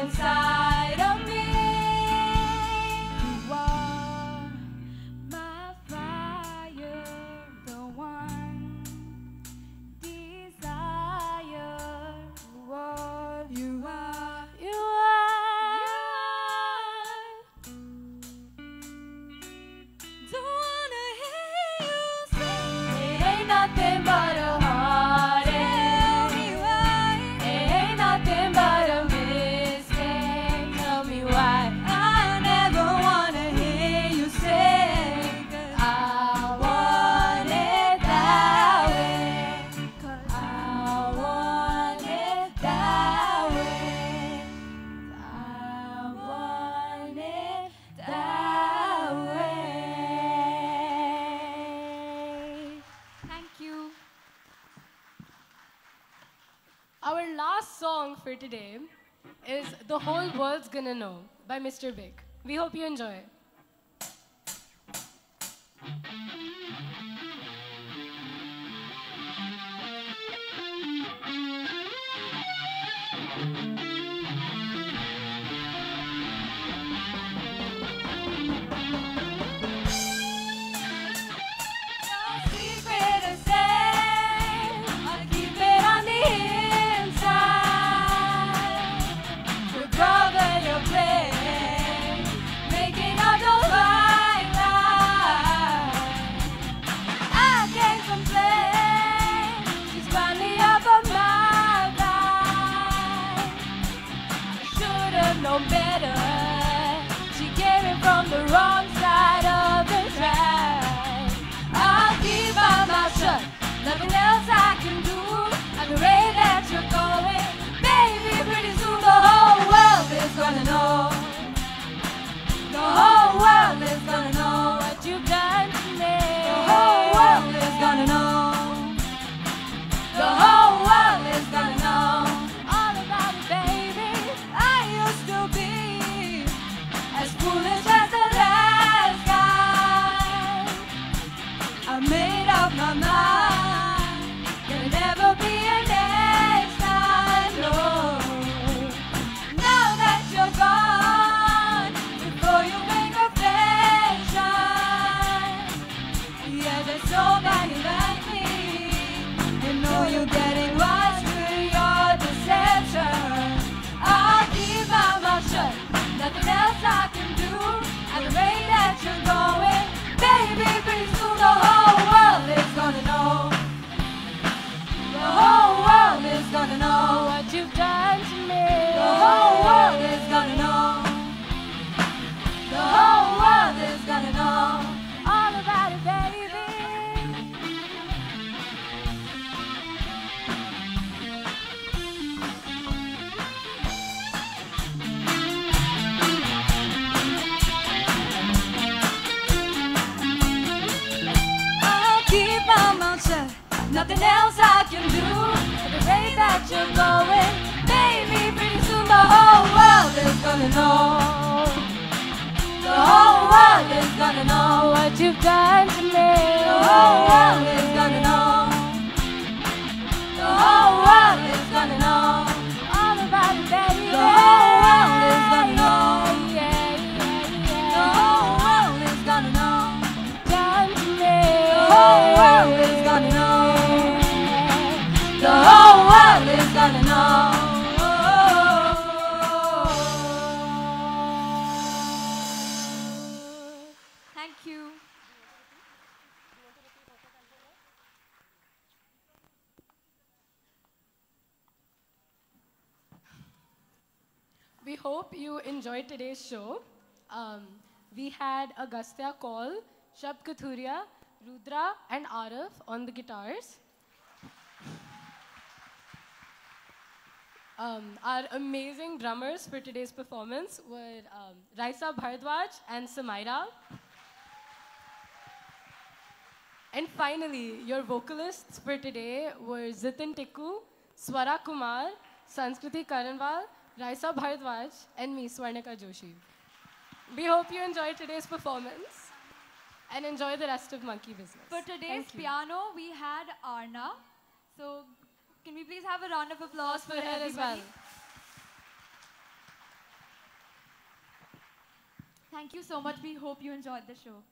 inside of me. You are my fire, the one desire. You are. Don't wanna hear you say it ain't nothing but a heartache. It ain't nothing but a mistake. Tell me why. I never wanna hear you say I want it that way. 'Cause I want it that way. I want it that way. Thank you. Our last song for today is The Whole World's Gonna Know by Mr. Big. We hope you enjoy. No secret to say, I'll keep it on the inside. Recover your play, making up those right lines. I can't complain, she's finally up on my mind. I should have known better, she came in from the wrong side of the track. I'll keep my mouth shut, nothing else I can do. At the rate that you're going, baby, pretty soon the whole world is gonna know. The whole world is gonna know what you've done to me. The whole world is gonna know. The whole world is gonna know all about it, baby. I used to be as foolish as the last guy. I made up my mind, there'll never be a next time, no. Now that you're gone, before you make a fashion, yeah, there's nobody like me. You know you're getting lost through your deception. I'll keep my mouth shut, nothing else I can do. At the rate that you're going, baby, pretty soon the whole world is gonna know. The whole world is gonna know what you've done to me. The whole world is gonna know. The whole world is gonna know all about it, baby. I'll keep my mouth shut, nothing else I can do. At the rate that you're going, baby, pretty soon the whole world is gonna know. The whole world is gonna know what you've done to me. The whole world is gonna know. The whole world is gonna know all about it, baby. The whole world is gonna know. Yeah, yeah, yeah. The whole world is gonna know. Done to me. The whole world is gonna know. The whole world is gonna know. Thank you. We hope you enjoyed today's show. We had Agastya Kaul, Shab Kathuria, Rudra, and Arif on the guitars. Our amazing drummers for today's performance were Raisa Bhardwaj and Samaira. And finally, your vocalists for today were Zitin Tikku, Swara Kumar, Sanskriti Karanwal, Raisa Bhardwaj, and me, Swarnika Joshi. We hope you enjoyed today's performance and enjoy the rest of Monkey Business. For today's piano, we had Arna. So, can we please have a round of applause for her as well. everybody? Thank you so much. We hope you enjoyed the show.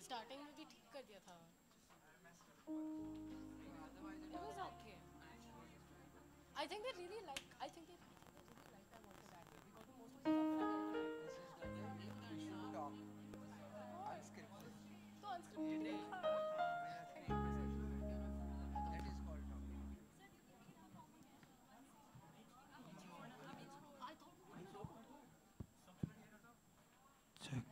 Starting में भी ठीक कर दिया था. It was okay. I think they really like. I think they really like that water that way. We got to most of the stuff that I don't like. You should talk unscripted. तो unscripted. That is called talking. Check.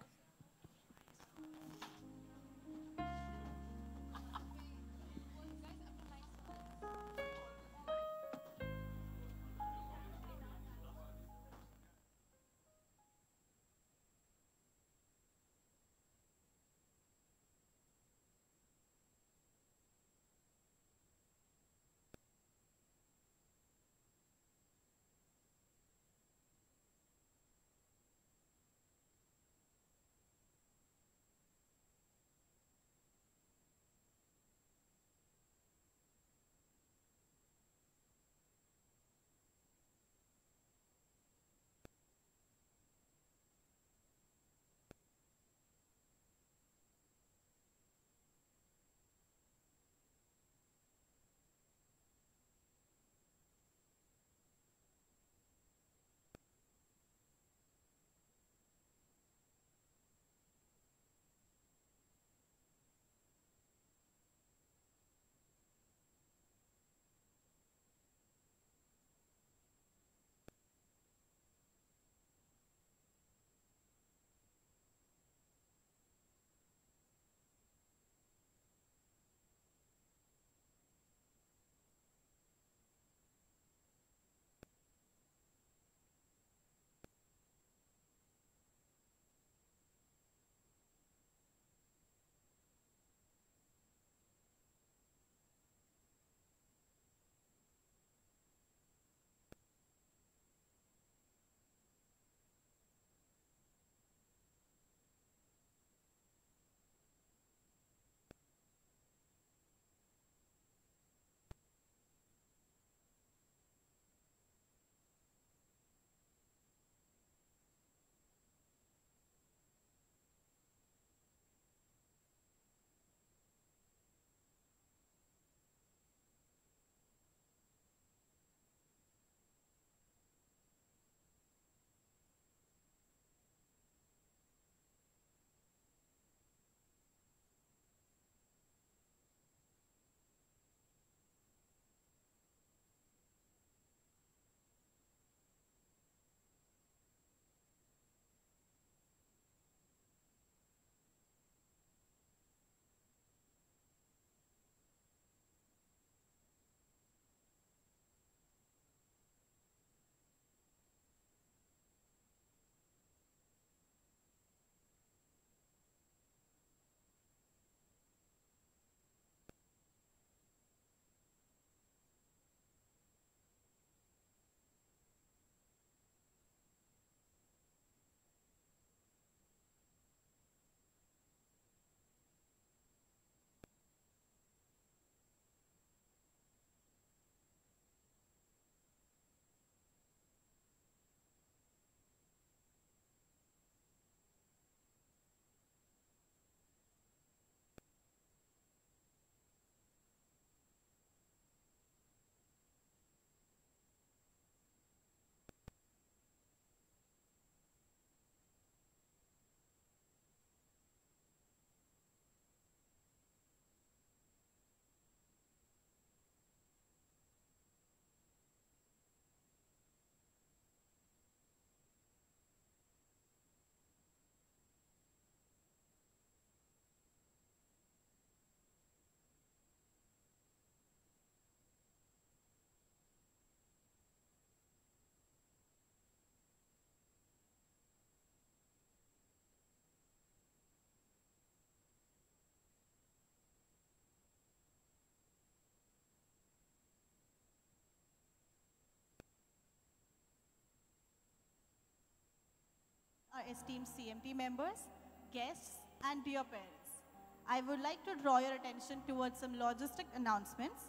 esteemed CMT members, guests, and dear parents. I would like to draw your attention towards some logistic announcements.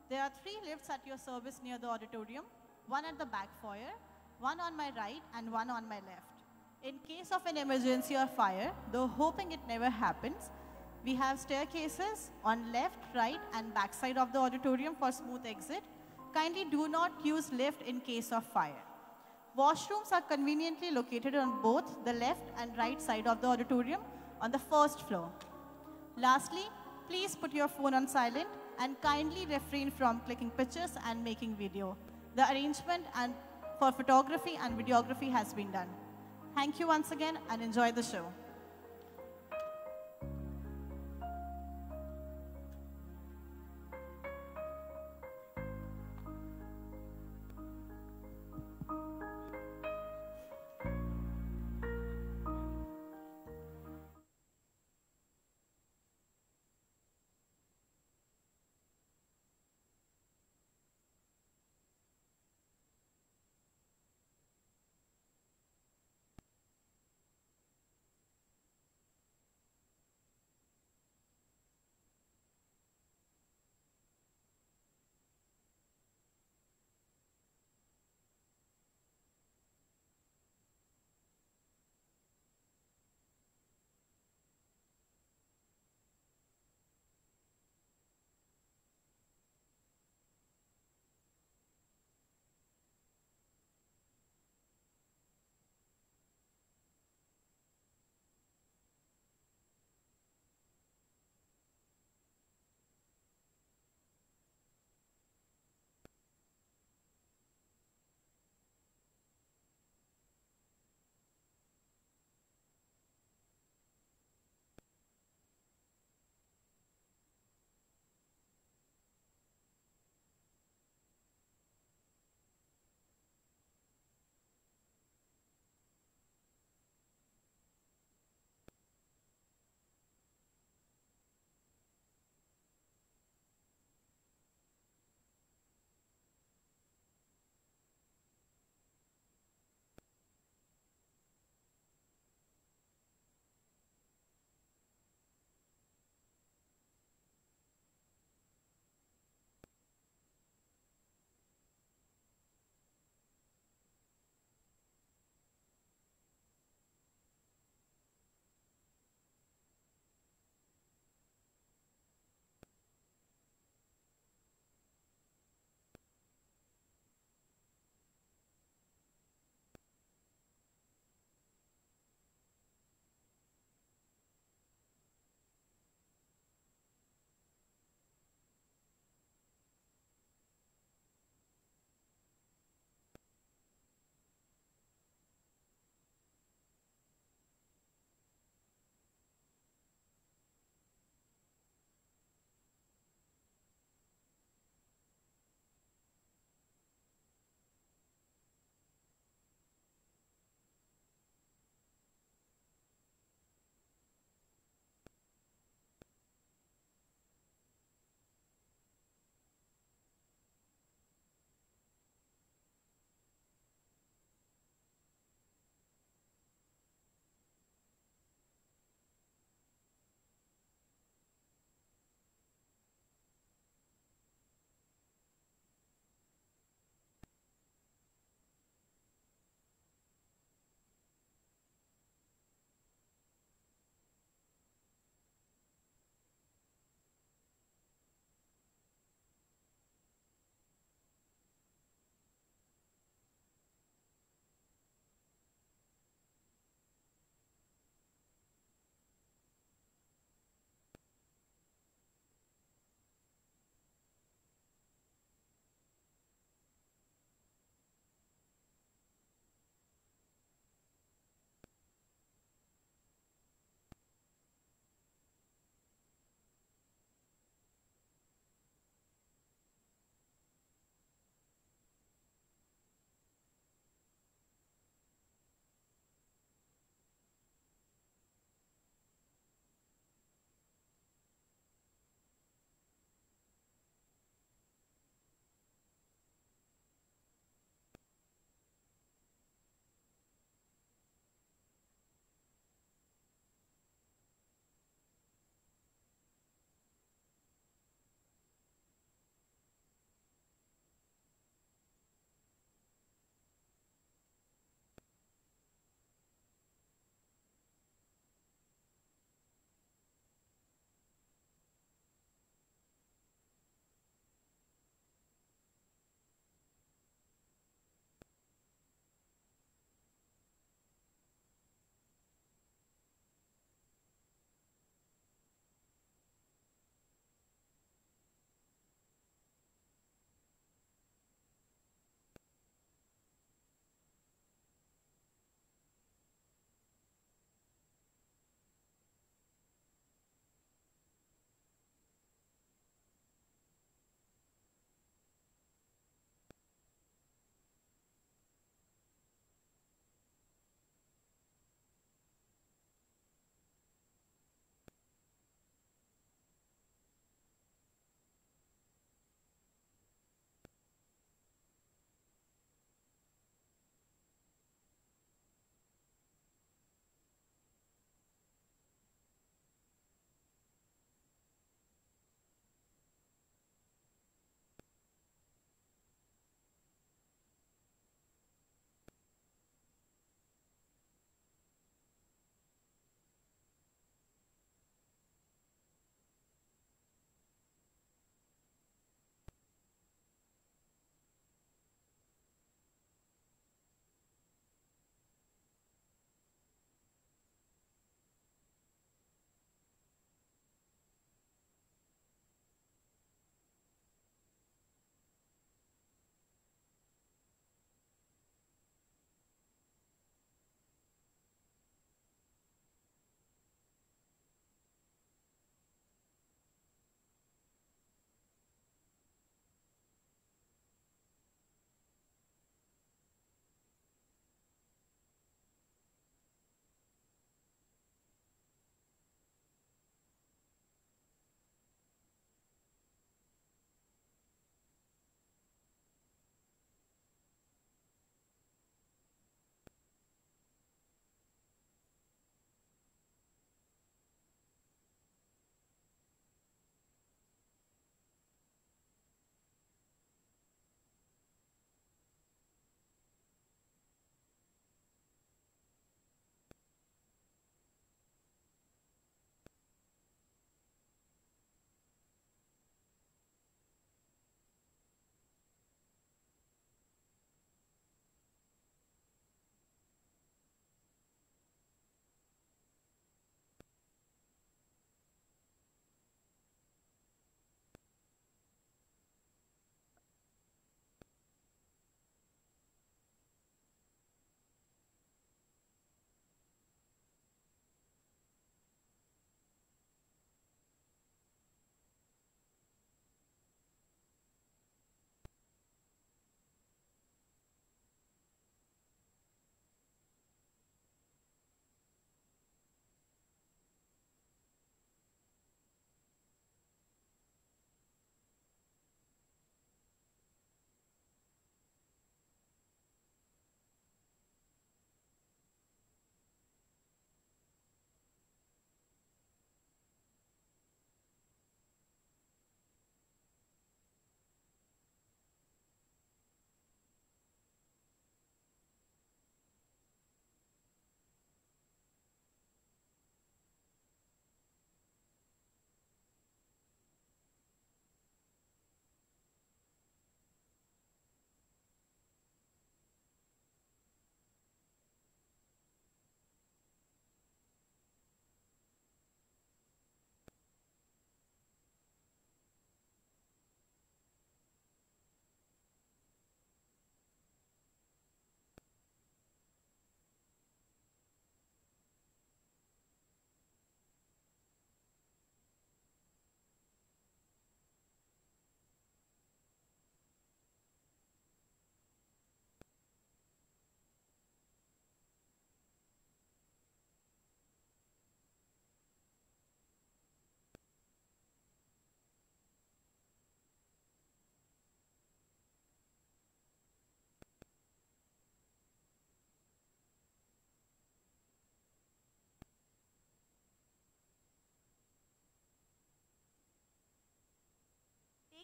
There are 3 lifts at your service near the auditorium, one at the back foyer, one on my right, and one on my left. In case of an emergency or fire, though hoping it never happens, we have staircases on left, right, and back side of the auditorium for smooth exit. Kindly do not use lift in case of fire. Washrooms are conveniently located on both the left and right side of the auditorium on the first floor. Lastly, please put your phone on silent and kindly refrain from clicking pictures and making video. The arrangement for photography and videography has been done. Thank you once again and enjoy the show.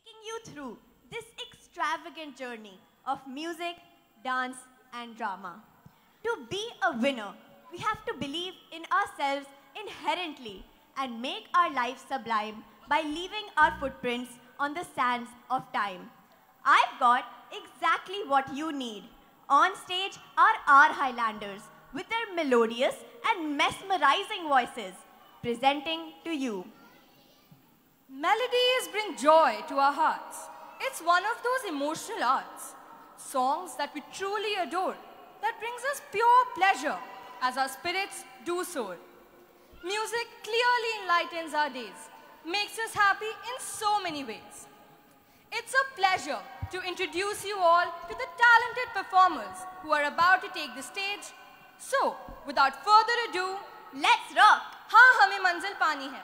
taking you through this extravagant journey of music, dance, and drama. To be a winner, we have to believe in ourselves inherently and make our lives sublime by leaving our footprints on the sands of time. I've got exactly what you need. On stage are our Highlanders with their melodious and mesmerizing voices, presenting to you. Melodies bring joy to our hearts. It's one of those emotional arts. Songs that we truly adore, that brings us pure pleasure as our spirits do soar. Music clearly enlightens our days, makes us happy in so many ways. It's a pleasure to introduce you all to the talented performers who are about to take the stage. So, without further ado, Let's rock! हाँ हमें मंजिल पानी है.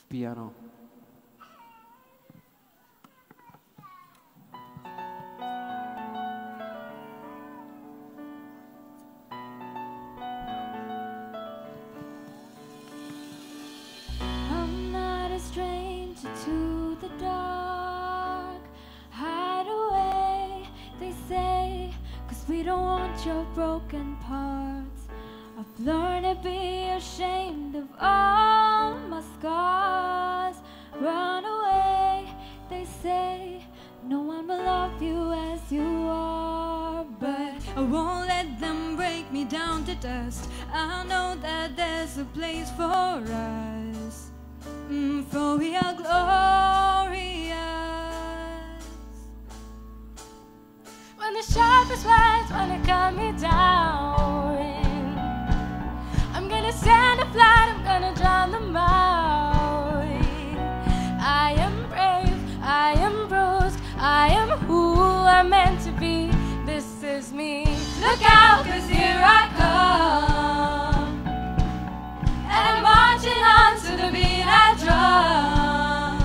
Piano. I'm not a stranger to the dark. Hide away, they say, 'cause we don't want your broken parts. I've learned to be ashamed of all my scars. Run away, they say, no one will love you as you are. But I won't let them break me down to dust. I know that there's a place for us, for we are glorious. When the sharpest words wanna cut me down, I'm gonna stand up flat, I'm gonna drown them out. I am brave, I am bruised, I am who I'm meant to be. This is me. Look out, 'cause here I come, and I'm marching on to the beat I drum.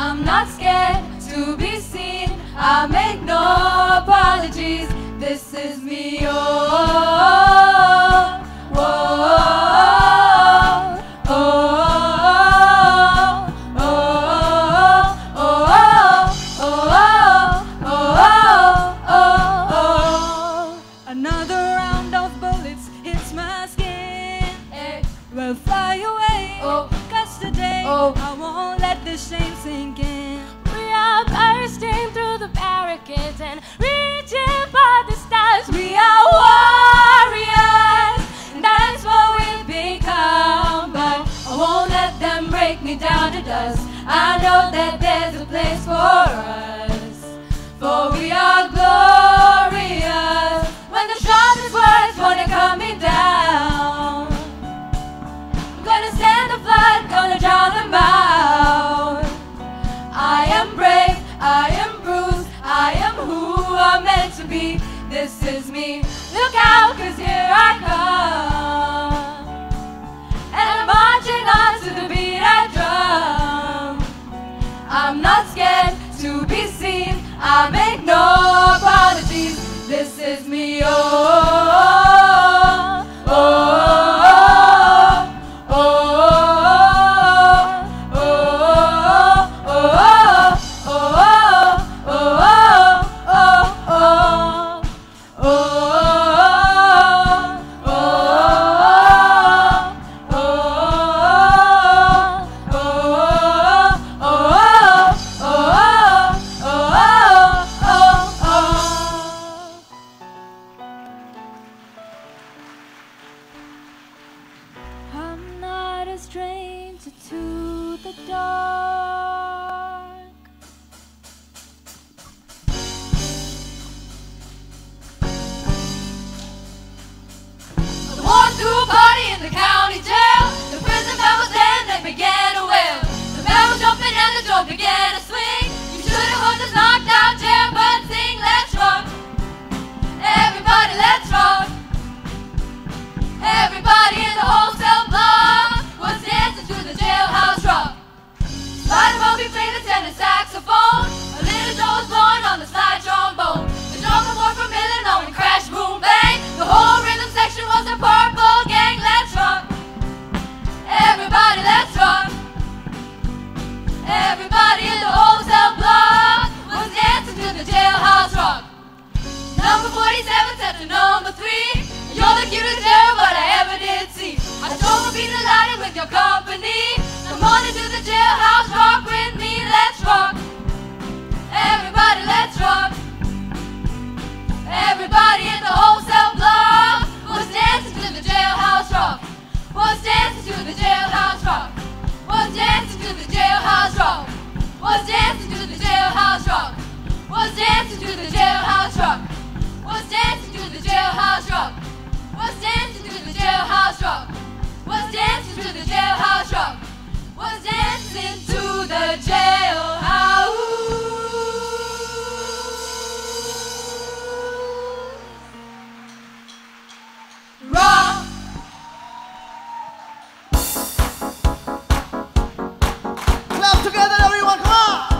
I'm not scared to be seen, I make no apologies. This is me, oh, whoa, oh, another round of bullets hits my skin. Will fly away, 'cause today I won't let this shame sink in. We are bursting through the barricades and reaching for the stars. We are warriors, that's what we've become. But I won't let them break me down to dust. I know that there's a place for us, for we are glorious. When the sharpest words wanna cut me down, I'm gonna stand the flood, gonna drown them out. I am brave, I am bruised, I am who I'm meant to be. This is me. Look out, 'cause here I come, and I'm marching on to the beat I drum. I'm not scared to be seen, I make no apologies. This is me, oh, oh, oh, oh, oh, party with your company. Come on into the jailhouse, rock with me, let's rock. Everybody, let's rock. Everybody in the wholesale block was dancing to the jailhouse rock. Was dancing to the jailhouse rock. Was dancing to the jailhouse rock. Was dancing to the jailhouse rock. Was dancing to the jailhouse rock. Was dancing to the jailhouse rock. Was dancing to the jailhouse rock. Was dancing to the jailhouse rock. Was dancing to the jailhouse. Rock. Clap together, everyone, come on!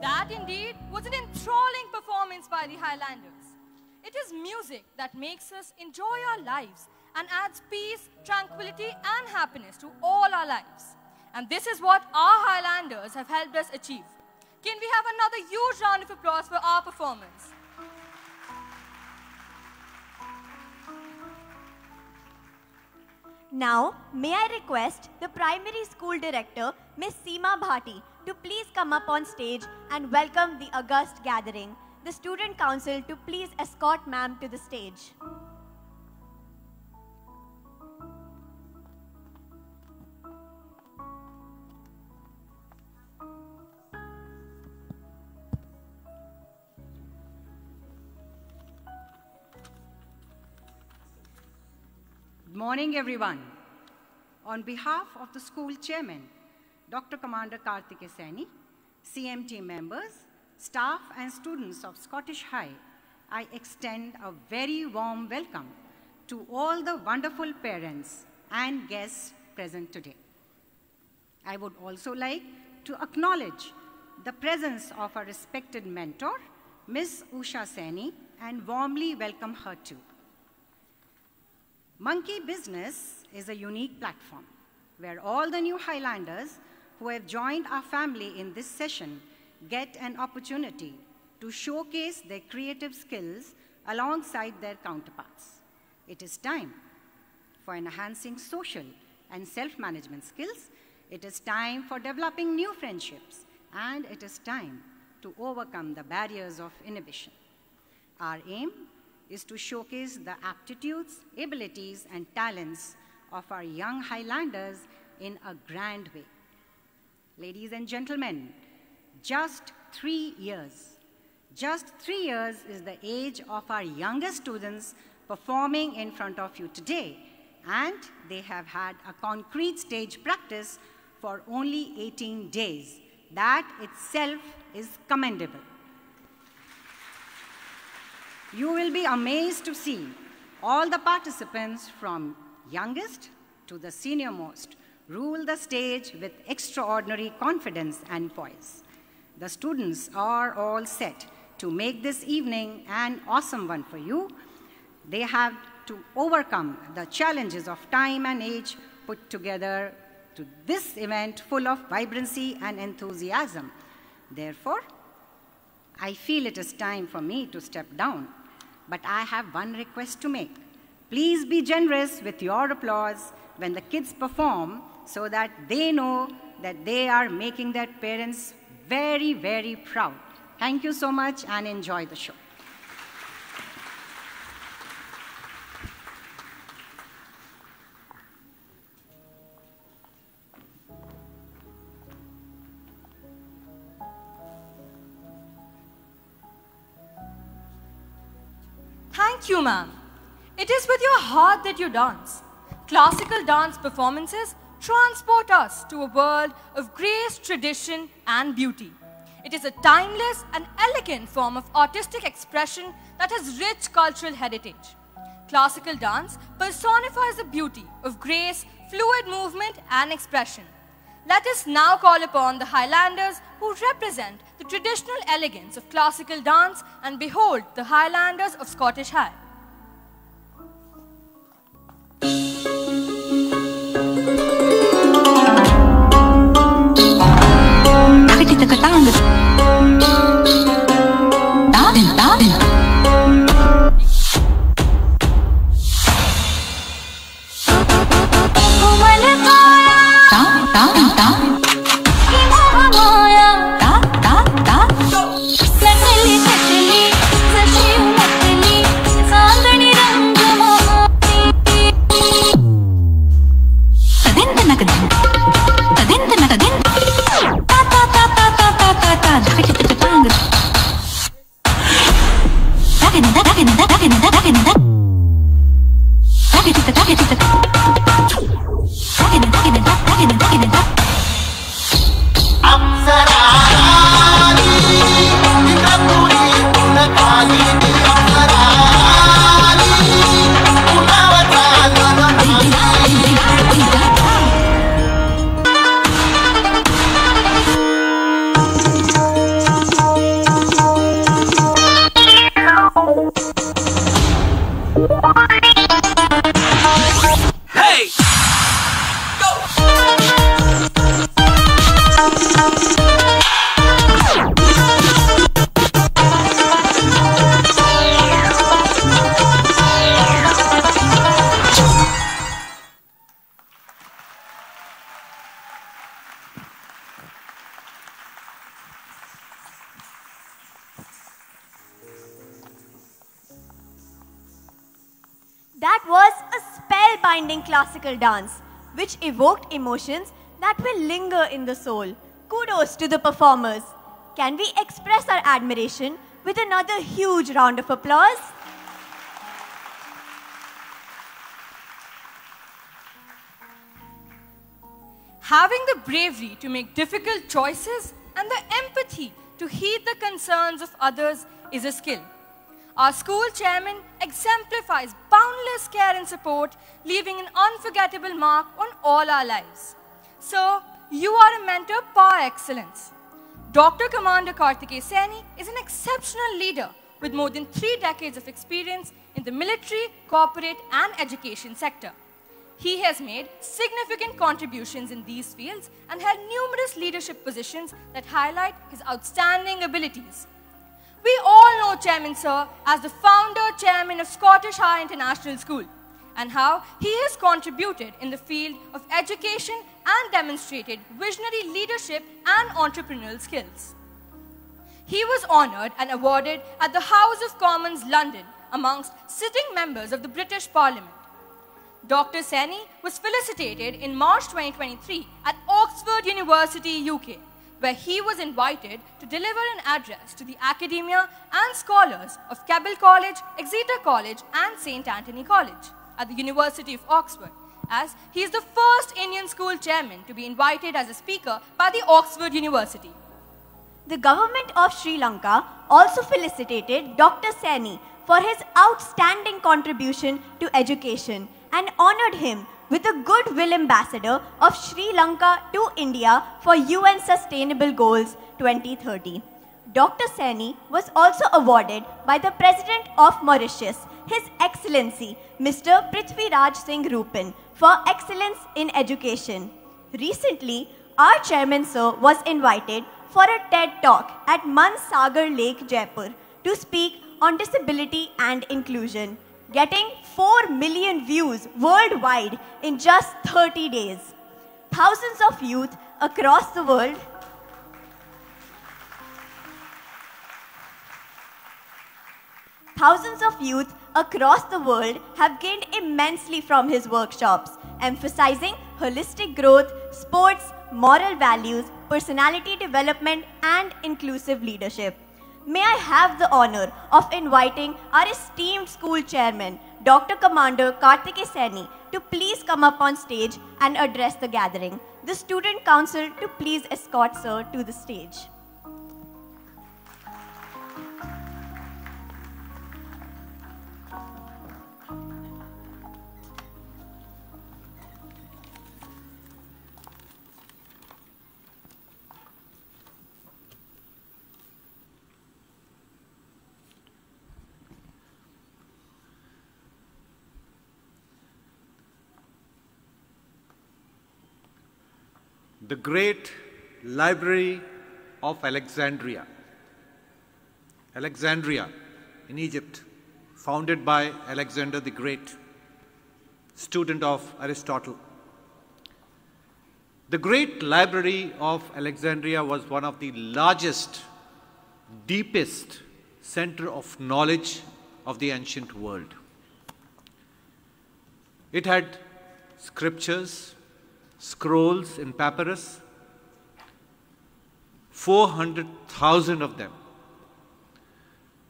That indeed was an enthralling performance by the Highlanders. It is music that makes us enjoy our lives and adds peace, tranquility and happiness to all our lives. And this is what our Highlanders have helped us achieve. Can we have another huge round of applause for our performance? Now, may I request the primary school director, Miss Seema Bhati, to please come up on stage and welcome the august gathering. The student council to please escort ma'am to the stage. Good morning, everyone. On behalf of the school chairman, Dr. Commander Karthike Saini, CMT members, staff and students of Scottish High, I extend a very warm welcome to all the wonderful parents and guests present today. I would also like to acknowledge the presence of our respected mentor, Ms. Usha Saini, and warmly welcome her too. Monkey Business is a unique platform where all the new Highlanders who have joined our family in this session get an opportunity to showcase their creative skills alongside their counterparts. It is time for enhancing social and self-management skills. It is time for developing new friendships, and it is time to overcome the barriers of inhibition. Our aim is to showcase the aptitudes, abilities, and talents of our young Highlanders in a grand way. Ladies and gentlemen, just 3 years. Just 3 years is the age of our youngest students performing in front of you today, and they have had a concrete stage practice for only 18 days. That itself is commendable. You will be amazed to see all the participants from youngest to the senior most rule the stage with extraordinary confidence and poise. The students are all set to make this evening an awesome one for you. They have to overcome the challenges of time and age put together to this event full of vibrancy and enthusiasm. Therefore, I feel it is time for me to step down. But I have one request to make. Please be generous with your applause when the kids perform so that they know that they are making their parents very, very proud. Thank you so much and enjoy the show. Thank you, ma'am. It is with your heart that you dance. Classical dance performances transport us to a world of grace, tradition, and beauty. It is a timeless and elegant form of artistic expression that has rich cultural heritage. Classical dance personifies the beauty of grace, fluid movement, and expression. Let us now call upon the Highlanders who represent the traditional elegance of classical dance and behold the Highlanders of Scottish High. That was a spellbinding classical dance, which evoked emotions that will linger in the soul. Kudos to the performers. Can we express our admiration with another huge round of applause? Having the bravery to make difficult choices and the empathy to heed the concerns of others is a skill. Our school chairman exemplifies boundless care and support, leaving an unforgettable mark on all our lives. Sir, you are a mentor par excellence. Dr. Commander Kartikeya Saini is an exceptional leader with more than 3 decades of experience in the military, corporate, and education sector. He has made significant contributions in these fields and held numerous leadership positions that highlight his outstanding abilities. We all know Chairman Sir as the founder chairman of Scottish High International School and how he has contributed in the field of education and demonstrated visionary leadership and entrepreneurial skills. He was honoured and awarded at the House of Commons, London, amongst sitting members of the British Parliament. Dr. Saini was felicitated in March 2023 at Oxford University, UK, where he was invited to deliver an address to the academia and scholars of Keble College, Exeter College, and St. Anthony College at the University of Oxford, as he is the first Indian school chairman to be invited as a speaker by the Oxford University. The government of Sri Lanka also felicitated Dr. Saini for his outstanding contribution to education and honoured him with a Goodwill Ambassador of Sri Lanka to India for UN Sustainable Goals 2030. Dr. Saini was also awarded by the President of Mauritius, His Excellency Mr. Prithviraj Singh Rupin, for excellence in education. Recently, our Chairman Sir was invited for a TED Talk at Mansagar Lake, Jaipur, to speak on disability and inclusion, getting 4 million views worldwide in just 30 days. Thousands of youth across the world have gained immensely from his workshops, emphasizing holistic growth, sports, moral values, personality development, and inclusive leadership. May I have the honor of inviting our esteemed school chairman, Dr. Commander Kartikeya Saini, to please come up on stage and address the gathering. The Student Council to please escort Sir to the stage. The Great Library of Alexandria. Alexandria in Egypt, founded by Alexander the Great, student of Aristotle. The Great Library of Alexandria was one of the largest, deepest center of knowledge of the ancient world. It had scriptures, scrolls in papyrus, 400,000 of them.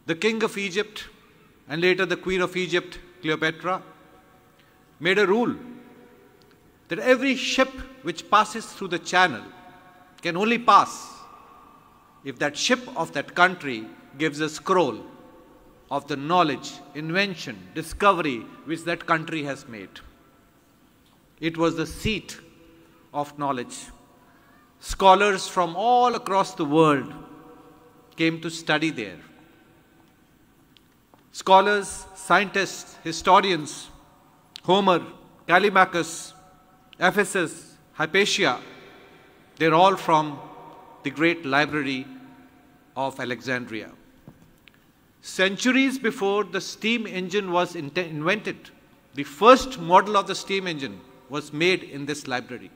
The king of Egypt and later the queen of Egypt, Cleopatra, made a rule that every ship which passes through the channel can only pass if that ship of that country gives a scroll of the knowledge, invention, discovery which that country has made. It was the seat of knowledge. Scholars from all across the world came to study there. Scholars, scientists, historians, Homer, Callimachus, Ephesus, Hypatia, they're all from the Great Library of Alexandria. Centuries before the steam engine was invented, the first model of the steam engine was made in this library.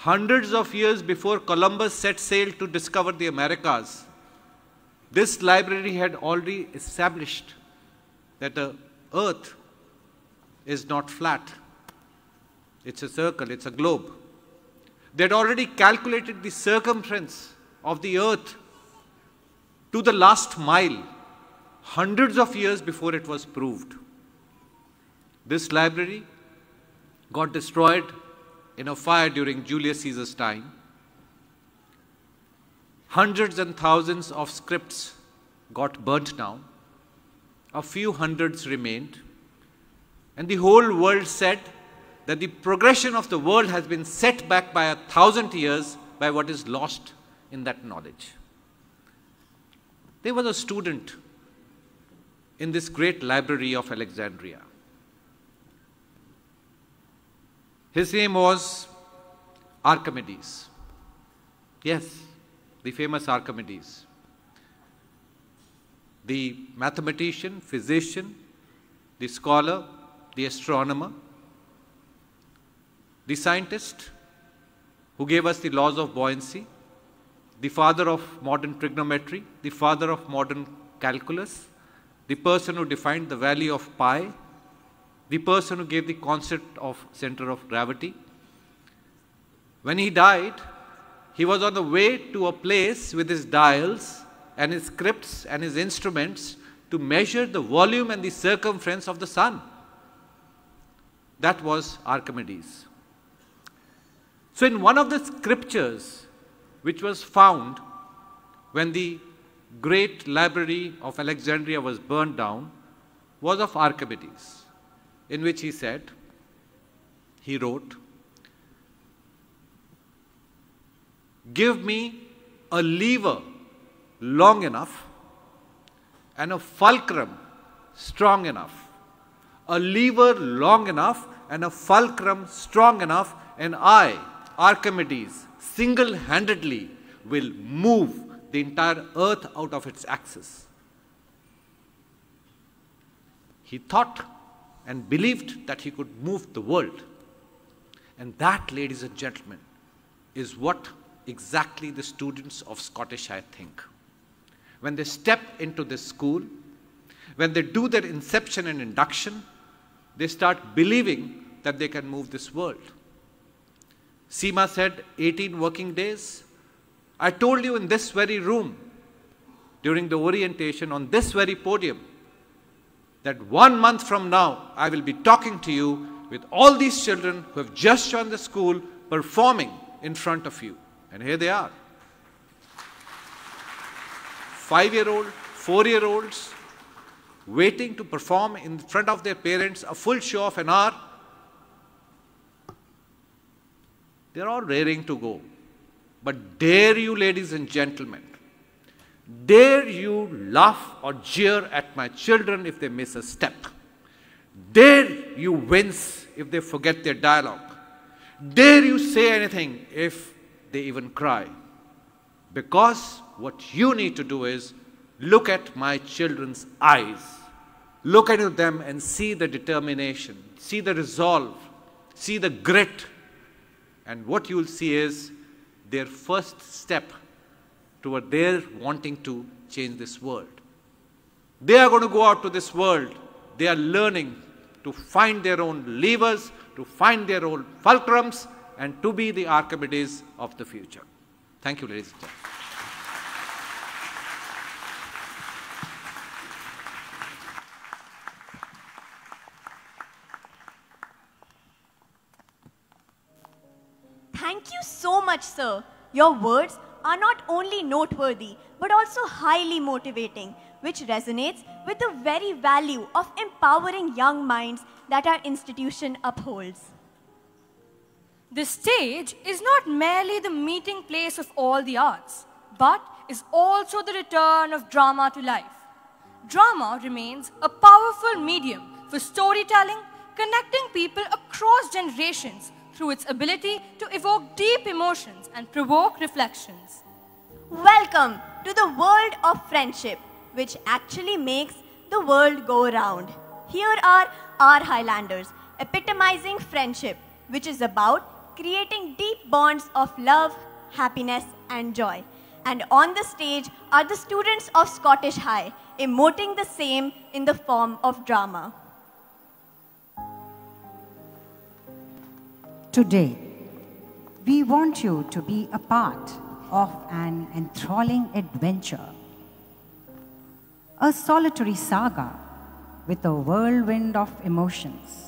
Hundreds of years before Columbus set sail to discover the Americas, this library had already established that the earth is not flat. It's a circle, it's a globe. They had already calculated the circumference of the earth to the last mile, hundreds of years before it was proved. This library got destroyed in a fire during Julius Caesar's time. Hundreds and thousands of scripts got burnt down. A few hundreds remained. And the whole world said that the progression of the world has been set back by 1,000 years by what is lost in that knowledge. There was a student in this great library of Alexandria. His name was Archimedes. Yes, the famous Archimedes. The mathematician, physician, the scholar, the astronomer, the scientist who gave us the laws of buoyancy, the father of modern trigonometry, the father of modern calculus, the person who defined the value of pi, the person who gave the concept of center of gravity. When he died, he was on the way to a place with his dials and his scripts and his instruments to measure the volume and the circumference of the sun. That was Archimedes. So in one of the scriptures which was found when the great library of Alexandria was burned down was of Archimedes, in which he said, he wrote, "Give me a lever long enough and a fulcrum strong enough. A lever long enough and a fulcrum strong enough, and I, Archimedes, single-handedly will move the entire earth out of its axis." He thought and believed that he could move the world. And that, ladies and gentlemen, is what exactly the students of Scottish High think. When they step into this school, when they do their inception and induction, they start believing that they can move this world. Seema said 18 working days. I told you in this very room, during the orientation on this very podium, that 1 month from now, I will be talking to you with all these children who have just joined the school performing in front of you. And here they are. 5-year-old, 4-year-olds, waiting to perform in front of their parents a full show of an hour. They're all raring to go. But dare you, ladies and gentlemen, dare you laugh or jeer at my children if they miss a step. Dare you wince if they forget their dialogue. Dare you say anything if they even cry. Because what you need to do is look at my children's eyes. Look into them and see the determination, see the resolve, see the grit. And what you will see is their first step toward their wanting to change this world. They are going to go out to this world. They are learning to find their own levers, to find their own fulcrums, and to be the Archimedes of the future. Thank you, ladies and gentlemen. Thank you so much, sir. Your words are not only noteworthy, but also highly motivating, which resonates with the very value of empowering young minds that our institution upholds. The stage is not merely the meeting place of all the arts, but is also the return of drama to life. Drama remains a powerful medium for storytelling, connecting people across generations through its ability to evoke deep emotions and provoke reflections. Welcome to the world of friendship, which actually makes the world go round. Here are our Highlanders, epitomizing friendship, which is about creating deep bonds of love, happiness, and joy. And on the stage are the students of Scottish High, emoting the same in the form of drama. Today, we want you to be a part of an enthralling adventure, a solitary saga with a whirlwind of emotions.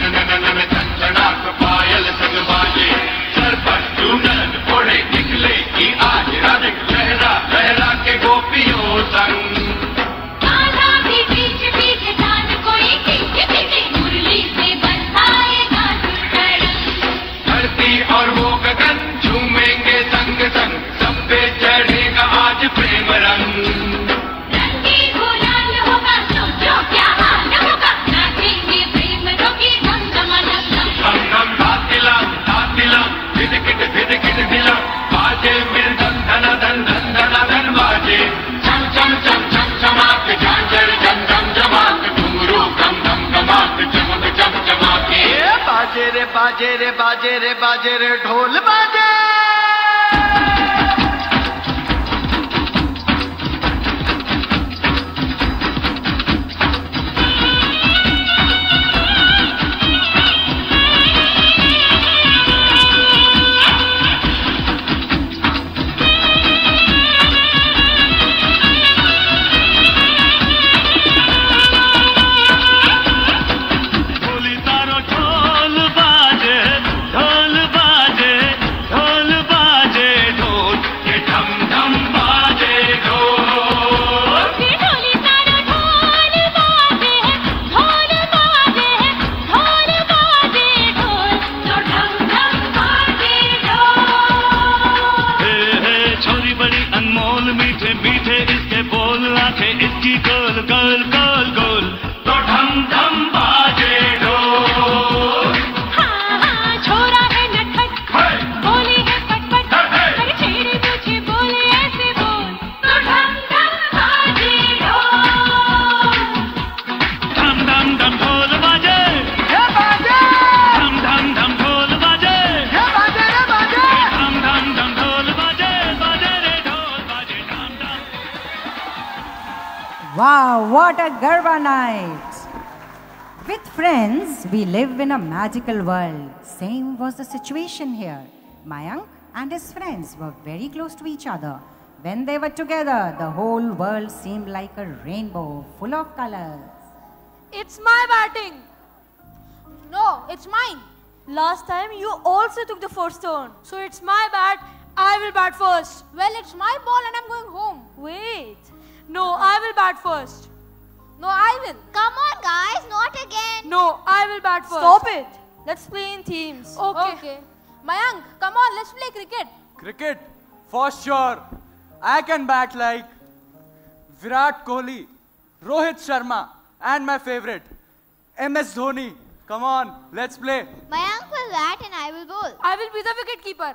बाजे रे बाजे रे बाजे रे ढोल बाजे इसकी गोल गोल गोल गोल तो ढम ढम बाजे ढोल। हाँ हाँ छोरा है नटखट बोली है पटपट अरे छेड़े मुझे बोले ऐसे बोल तो ढम ढम बाजे ढोल। धम धम धम ढोल बाजे ये बाजे धम धम धम ढोल बाजे ये बाजे रे बाजे धम धम धम ढोल बाजे बाजे रे ढोल बाजे धम धम। Wow, what a Garba night! With friends, we live in a magical world. Same was the situation here. Mayank and his friends were very close to each other. When they were together, the whole world seemed like a rainbow full of colors. It's my batting. No, it's mine. Last time you also took the first turn. So it's my bat. I will bat first. Well, it's my ball and I'm going home. Wait. No, I will bat first. No, I will. Come on, guys, not again. No, I will bat first. Stop it. Let's play in teams. Okay. Mayank, come on, let's play cricket. Cricket? For sure. I can bat like Virat Kohli, Rohit Sharma, and my favorite, MS Dhoni. Come on, let's play. Mayank will bat and I will bowl. I will be the wicket keeper.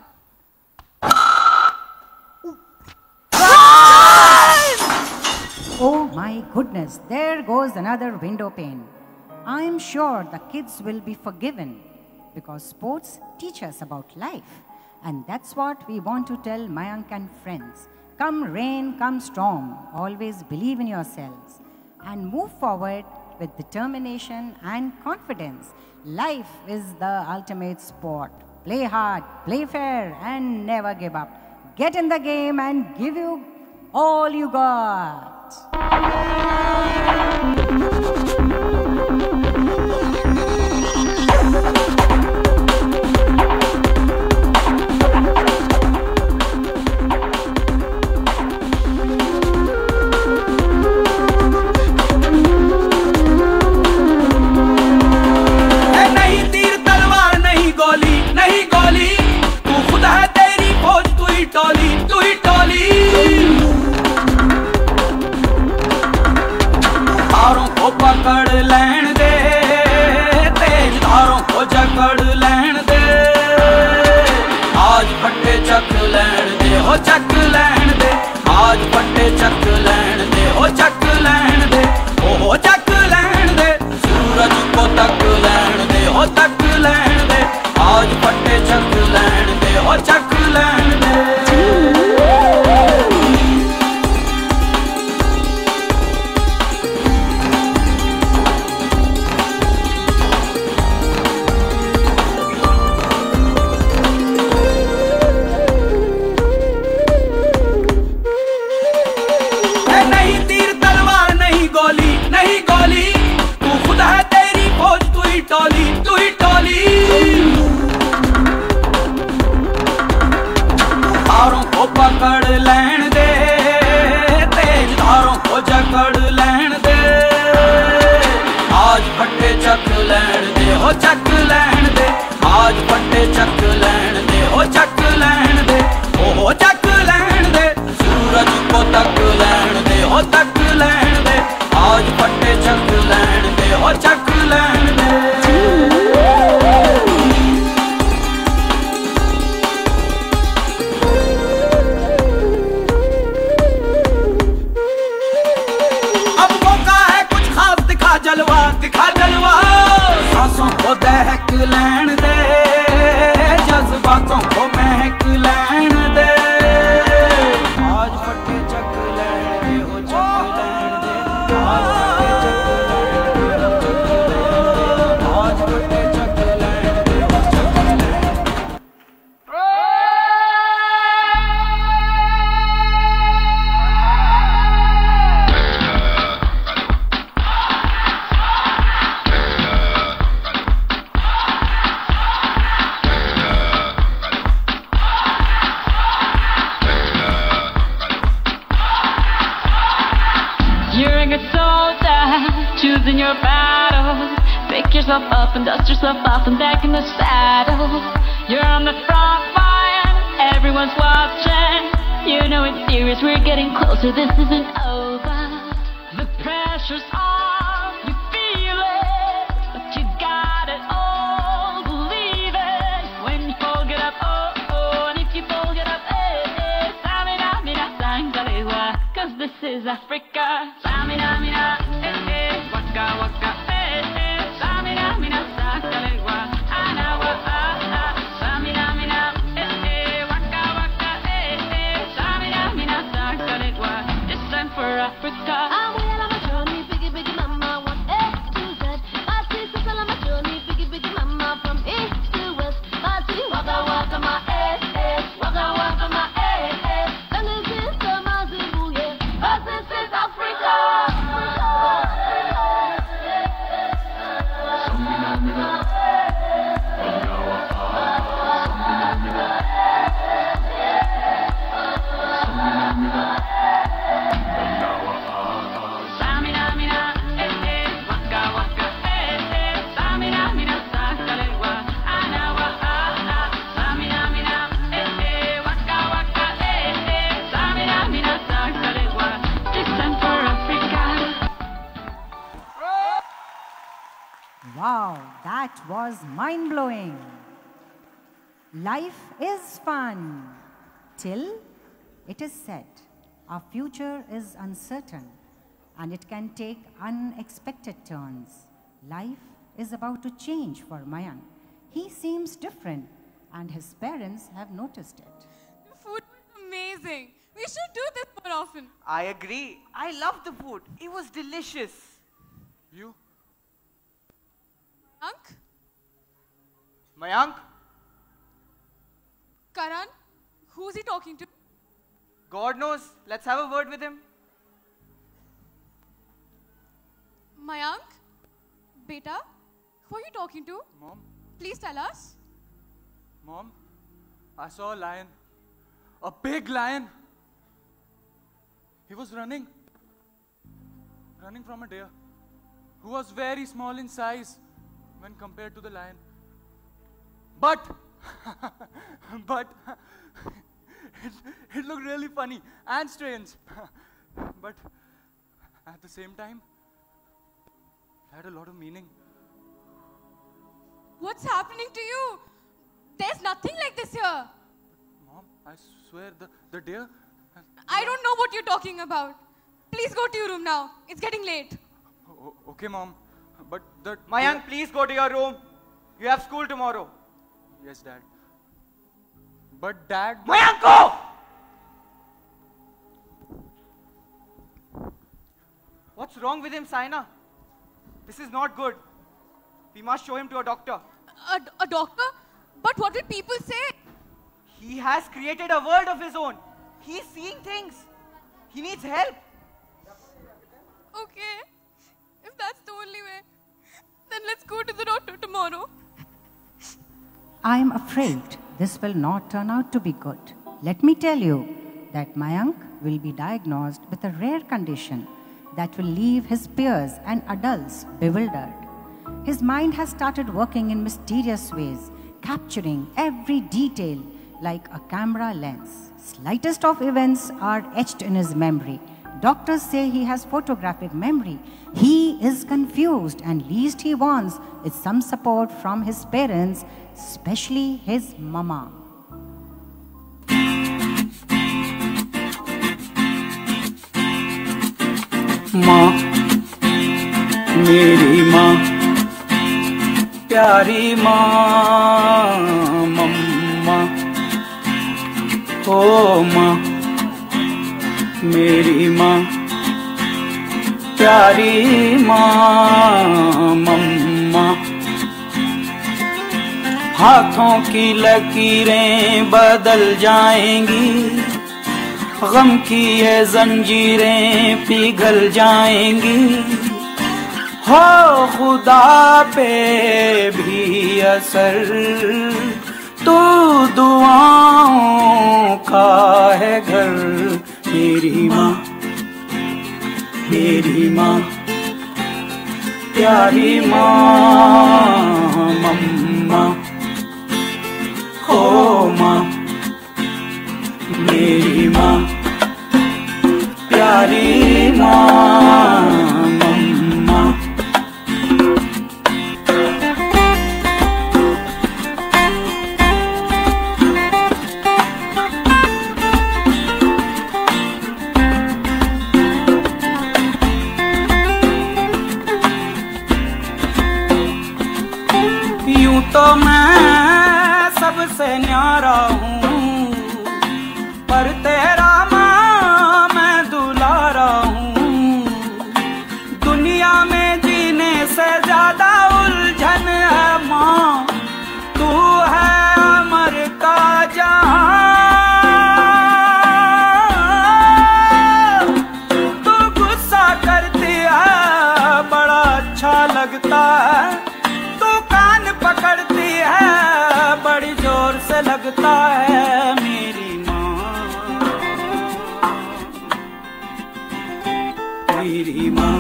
Oh my goodness, there goes another window pane. I'm sure the kids will be forgiven because sports teach us about life. And that's what we want to tell Mayank and friends. Come rain, come storm, always believe in yourselves and move forward with determination and confidence. Life is the ultimate sport. Play hard, play fair, and never give up. Get in the game and give you all you got. नहीं तीर तलवार नहीं गोली नहीं गोली तू खुद है तेरी फौज तू ही टोली धारों को पकड़ लेन दे तेज धारों को जकड़ लेन दे आज फट्टे चक लेन दे हो चक लेन दे आज फट्टे चक लेन दे हो चक लेन दे हो चक लेन दे सूरज को तक लेन दे हो तक लेन दे आज फट्टे चक लेन दे हो चक लेन दे। नहीं तीर तलवार नहीं गोली नहीं गोली तू खुद है तेरी फौज तू ही टोली धारों को पकड़ लेन दे तेज धारों को जकड़ लेन दे आज फट्टे चक लेन दे हो चक लेन दे आज फट्टे चक लेन दे हो चक लेन दे हो चक लेन दे सूरज को तक लेन दे हो तक लेन दे आज फट्टे चक लेन दे हो चक लेन दे। अब मौका है कुछ खास दिखा जलवा सांसों को दहक लेन दे your battles. Pick yourself up and dust yourself off and back in the saddle. You're on the front line, everyone's watching. You know it's serious, we're getting closer, this isn't over. The pressure's on, you feel it, but you got it all, believe it. When you fold it up, oh, oh, and if you fold it up, eh, samina, mina, sangalewa, 'cause this is Africa. Samina, mina, eh, waka, waka, eh, samina, mina, sangalewa, anawa, samina, mina, eh, waka, waka, eh, samina, mina, sangalewa. This time for Africa. I'm well on my journey, biggie, biggie mama, one A to Z. My sisters all on my journey, biggie, biggie mama, from east to west. My city, waka, waka, my waka, waka, my and this is the Mazibu, yeah. But this is Africa. Wow, that was mind-blowing. Life is fun till it is said our future is uncertain and it can take unexpected turns. Life is about to change for Mayank. He seems different and his parents have noticed it. The food was amazing. We should do this more often. I agree. I love the food. It was delicious. You? Mayank? Mayank? Karan? Who's he talking to? God knows. Let's have a word with him. Mayank? Beta? Who are you talking to? Mom? Please tell us. Mom? I saw a lion. A big lion. He was running from a deer who was very small in size when compared to the lion. But it looked really funny and strange. But at the same time, it had a lot of meaning. What's happening to you? There's nothing like this here. Mom, I swear the deer... I don't know what you're talking about. Please go to your room now. It's getting late. Okay, Mom. But the... Mayank, please go to your room. You have school tomorrow. Yes, Dad. But Dad... Mayank, go! What's wrong with him, Saina? This is not good. We must show him to a doctor. A doctor? But what will people say? He has created a world of his own. He's seeing things. He needs help. Okay. If that's the only way, then let's go to the doctor tomorrow. I'm afraid this will not turn out to be good. Let me tell you that Mayank will be diagnosed with a rare condition that will leave his peers and adults bewildered. His mind has started working in mysterious ways, capturing every detail like a camera lens. Slightest of events are etched in his memory. Doctors say he has photographic memory. He is confused and least he wants is some support from his parents, especially his mama. माँ, मेरी माँ, प्यारी माँ, मम्मा, ओ माँ, मेरी माँ, प्यारी माँ, मम्मा, हाथों की लकीरें बदल जाएंगी, गम की ये जंजीरें पिघल जाएंगी, हो खुदा पे भी असर तो दुआओं का है घर। मेरी माँ, मेरी माँ, प्यारी माँ मम्मा हो माँ मेरी माँ प्यारी माँ मम्मा। यूं तो मैं सबसे न्यारा हूँ पर तेरा माँ मैं दुलारा हूँ। दुनिया में जीने से ज्यादा उलझन है माँ तू है अमर का जहां। तू गुस्सा करती है बड़ा अच्छा लगता है तू कान पकड़ती है बड़ी जोर से लगता है मेरी माँ मेरी माँ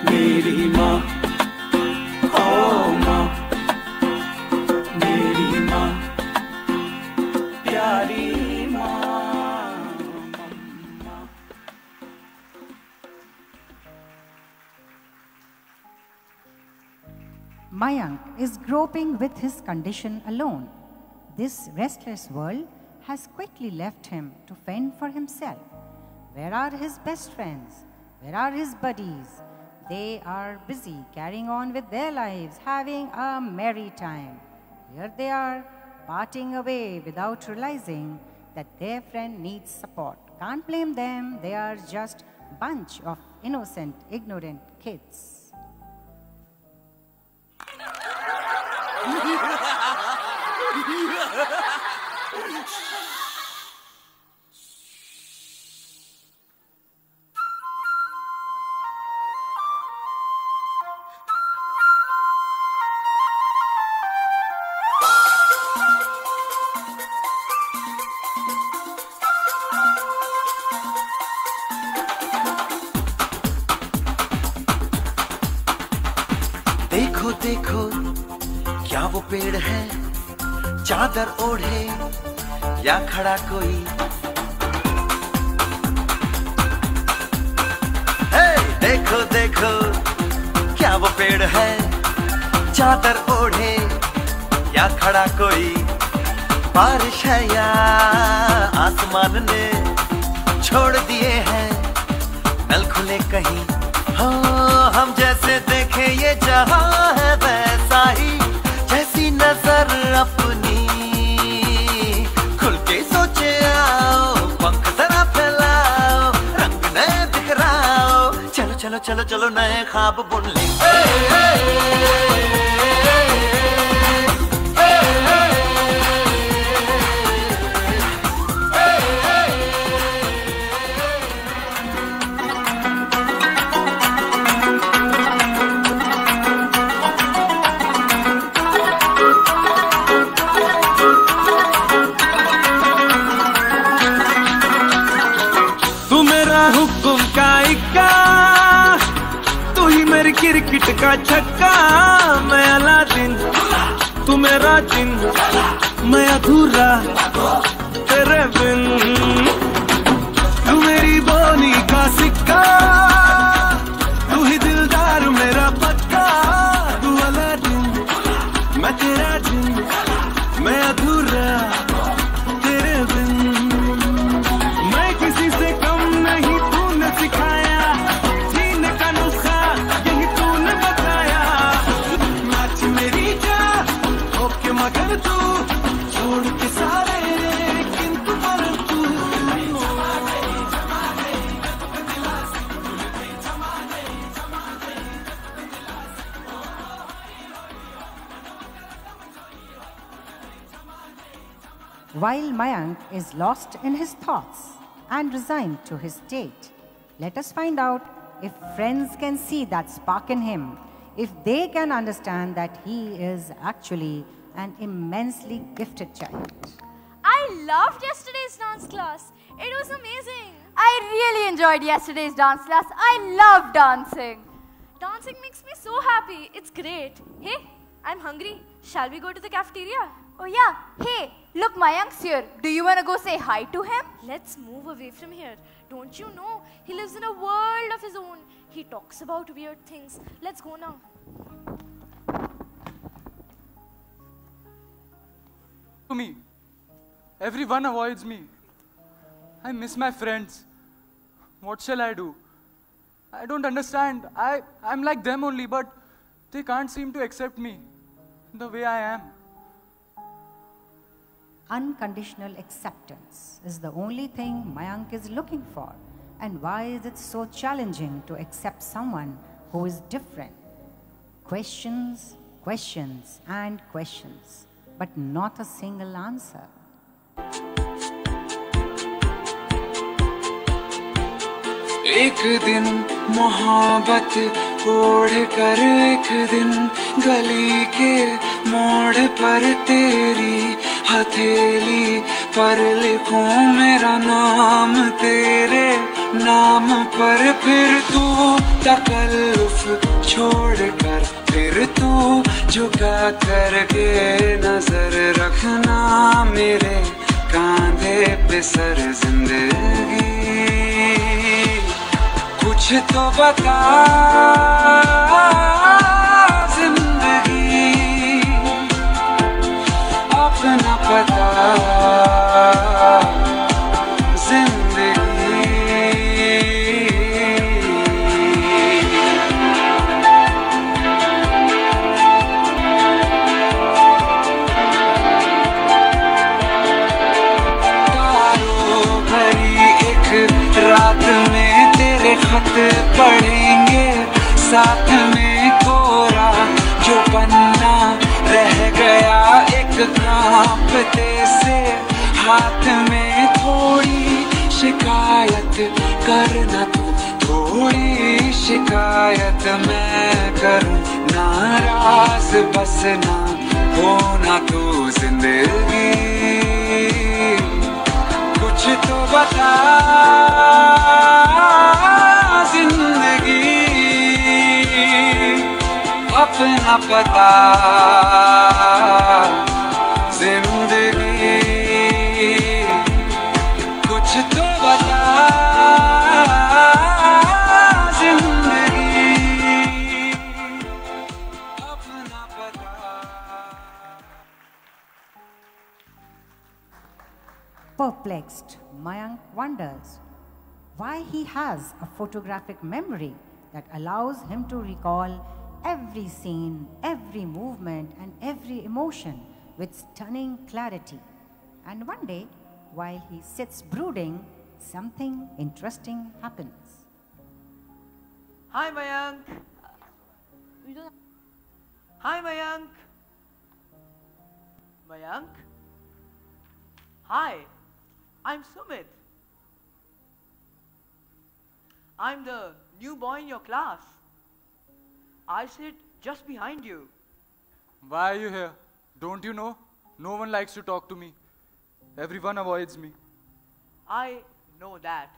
मेरी माँ ओ माँ मेरी माँ प्यारी माँ। Mayank is groping with his condition alone. This restless world has quickly left him to fend for himself. Where are his best friends? Where are his buddies? They are busy carrying on with their lives, having a merry time. Here they are, parting away without realizing that their friend needs support. Can't blame them, they are just a bunch of innocent, ignorant kids. देखो देखो क्या वो पेड़ है चादर ओढ़े या खड़ा कोई। हे देखो देखो क्या वो पेड़ है चादर ओढ़े या खड़ा कोई। बारिश है या आसमान ने छोड़ दिए हैं नल खुले कहीं। हाँ हम जैसे देखे ये जहां है वैसा ही जैसी नजर अपनी। खुल के सोचे आओ पंख जरा फैलाओ रंग नए बिखराओ। चलो चलो चलो चलो नए ख्वाब बुन लेंगे। क्रिकेट का छक्का मैं अलादीन तू मेरा जिन मैं अधूरा तेरे बिन। तू मेरी बोली का सिक्का तू ही दिलदार मेरा पक्का। तू अलादीन मैं तेरा जिन मैं अधूरा तेरे बिन। मैं किसी से कम नहीं तूने सिखाया मगर तू छोड़ के सारे किंतु पर तू। While Mayank is lost in his thoughts and resigned to his state, let us find out if friends can see that spark in him, if they can understand that he is actually an immensely gifted child. I loved yesterday's dance class. It was amazing. I really enjoyed yesterday's dance class. I love dancing. Dancing makes me so happy. It's great. Hey, I'm hungry. Shall we go to the cafeteria? Oh yeah. Hey, look, Mayank's here. Do you want to go say hi to him? Let's move away from here. Don't you know? He lives in a world of his own. He talks about weird things. Let's go now. To me, everyone avoids me. I miss my friends. What shall I do? I don't understand. I'm like them only, but they can't seem to accept me the way I am. Unconditional acceptance is the only thing Mayank is looking for. And why is it so challenging to accept someone who is different? Questions, questions, and questions, but not a single answer. एक दिन मोहब्बत ओढ़ कर एक दिन गली के मोड़ पर तेरी हथेली पर लिखूं मेरा नाम तेरे नाम पर फिर तू तकल्लुफ छोड़ कर फिर तू झुका करके नजर रखना मेरे कांधे पे सर जिंदगी कुछ तो बता जिंदगी अपना पता जिंदगी तारों भरी एक रात में तेरे खत पढ़ेंगे साथ में कोरा जो पन्ना रह गया एक कांपते से हाथ में थोड़ी शिकायत करना तू थोड़ी शिकायत मैं करूं नाराज बस ना होना तू जिंदगी कुछ तो बता जिंदगी अपना पता जिंदगी कुछ तो बता जिंदगी अपना पता Perplexed, Mayank wonders why he has a photographic memory that allows him to recall every scene, every movement, and every emotion with stunning clarity. And one day, while he sits brooding, something interesting happens. Hi, Mayank. Hi, Mayank. Mayank? Hi, I'm Sumit. I'm the new boy in your class. I sit just behind you. Why are you here? Don't you know? No one likes to talk to me. Everyone avoids me. I know that.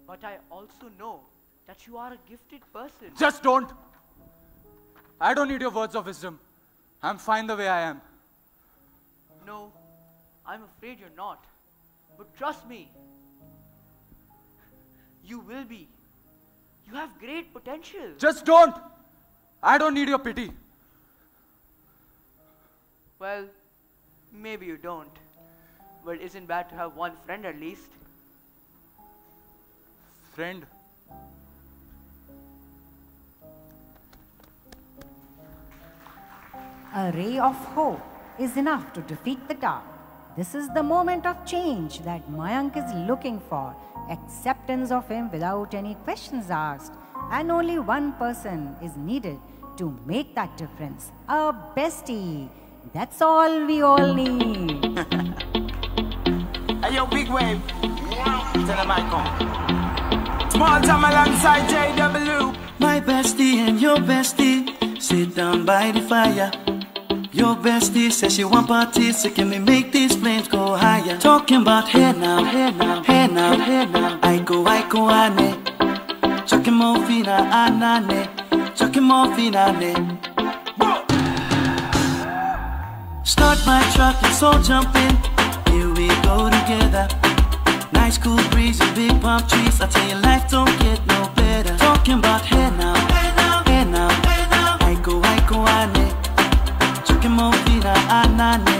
But I also know that you are a gifted person. Just don't! I don't need your words of wisdom. I'm fine the way I am. No, I'm afraid you're not. But trust me, you will be. You have great potential. Just don't! I don't need your pity. Well, maybe you don't. But it isn't bad to have one friend at least. Friend? A ray of hope is enough to defeat the dark. This is the moment of change that Mayank is looking for. Acceptance of him without any questions asked. And only one person is needed to make that difference. A bestie. That's all we all need. Hey, yo, big wave. Tell them I come. Small time alongside JW. My bestie and your bestie sit down by the fire. Your bestie says she want parties, so can we make these flames go higher? Talking about hey now, hey now, hey now, hey now. I go, ane. Chucking more fina, anane. chucking more finale. Start my truck, let's all jump in. Here we go together. Nice cool breeze and big palm trees. I tell you, life don't get no better. Talking about hey now, hey now, hey now, hey now. I go, ane. Chucking more finale,